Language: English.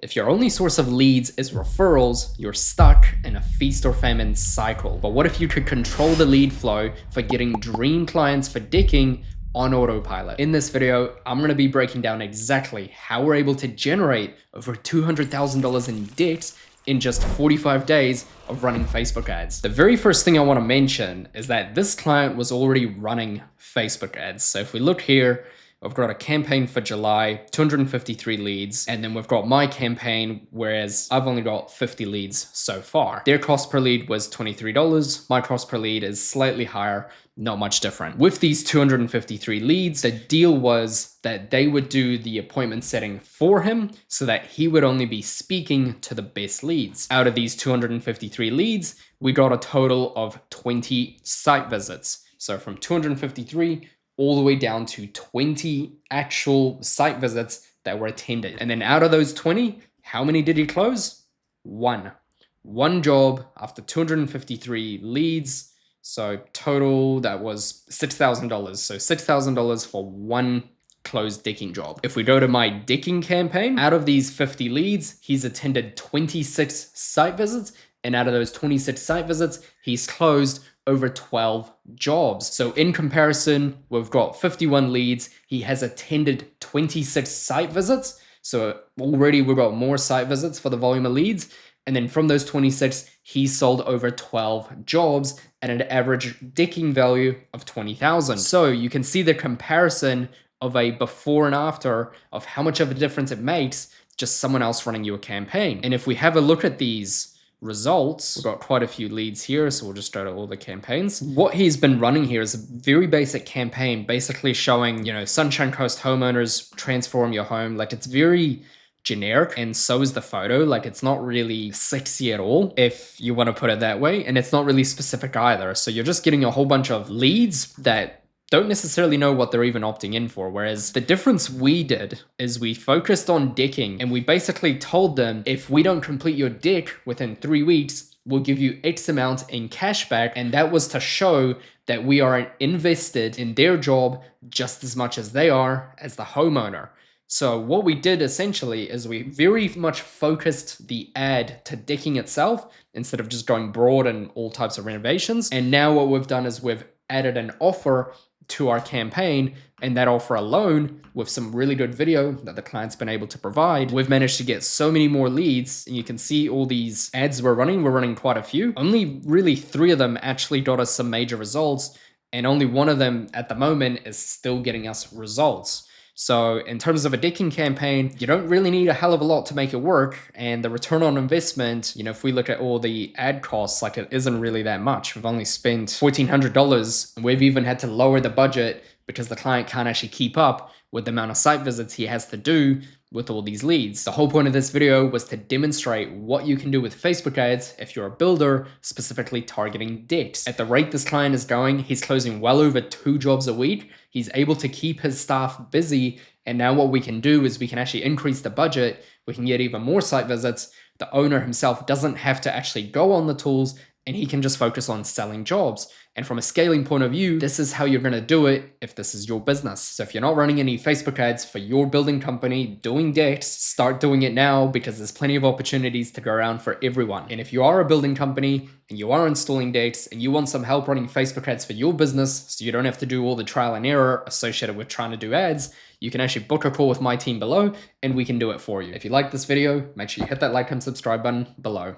If your only source of leads is referrals, you're stuck in a feast or famine cycle. But what if you could control the lead flow for getting dream clients for dicking on autopilot? In this video, I'm going to be breaking down exactly how we're able to generate over $200,000 in dicks in just 45 days of running Facebook ads. The very first thing I want to mention is that this client was already running Facebook ads. So if we look here, I've got a campaign for July, 253 leads, and then we've got my campaign, whereas I've only got 50 leads so far. Their cost per lead was $23. My cost per lead is slightly higher, not much different. With these 253 leads, the deal was that they would do the appointment setting for him so that he would only be speaking to the best leads. Out of these 253 leads, we got a total of 20 site visits. So from 253 all the way down to 20 actual site visits that were attended. And then out of those 20, how many did he close? One job after 253 leads. So total, that was $6,000. So $6,000 for one closed dicking job. If we go to my dicking campaign, out of these 50 leads, he's attended 26 site visits. And out of those 26 site visits, he's closed over 12 jobs. So in comparison, we've got 51 leads. He has attended 26 site visits. So already we've got more site visits for the volume of leads. And then from those 26, he sold over 12 jobs at an average dicking value of 20,000. So you can see the comparison of a before and after of how much of a difference it makes just someone else running your campaign. And if we have a look at these results, we've got quite a few leads here, so we'll just go to all the campaigns. What he's been running here is a very basic campaign, basically showing, Sunshine Coast homeowners transform your home. Like, it's very generic, and so is the photo. Like, it's not really sexy at all, if you want to put it that way, and it's not really specific either. So you're just getting a whole bunch of leads that don't necessarily know what they're even opting in for. Whereas the difference we did is we focused on dicking, and we basically told them, if we don't complete your dick within 3 weeks, we'll give you X amount in cash back. And that was to show that we are invested in their job just as much as they are as the homeowner. So what we did essentially is we very much focused the ad to dicking itself instead of just going broad and all types of renovations. And now what we've done is we've added an offer to our campaign, and that offer alone, with some really good video that the client's been able to provide, we've managed to get so many more leads. And you can see all these ads we're running quite a few. Only really 3 of them actually got us some major results, and only 1 of them at the moment is still getting us results. So in terms of a dicking campaign, you don't really need a hell of a lot to make it work. And the return on investment, if we look at all the ad costs, like, it isn't really that much. We've only spent $1,400, and we've even had to lower the budget because the client can't actually keep up with the amount of site visits he has to do with all these leads. The whole point of this video was to demonstrate what you can do with Facebook ads if you're a builder, specifically targeting dicks. At the rate this client is going, he's closing well over 2 jobs a week. He's able to keep his staff busy. And now what we can do is we can actually increase the budget. We can get even more site visits. The owner himself doesn't have to actually go on the tools, and he can just focus on selling jobs. And from a scaling point of view, this is how you're going to do it if this is your business. So if you're not running any Facebook ads for your building company doing dicks, start doing it now, because there's plenty of opportunities to go around for everyone. And if you are a building company and you are installing dicks and you want some help running Facebook ads for your business so you don't have to do all the trial and error associated with trying to do ads, you can actually book a call with my team below and we can do it for you. If you like this video, make sure you hit that like and subscribe button below.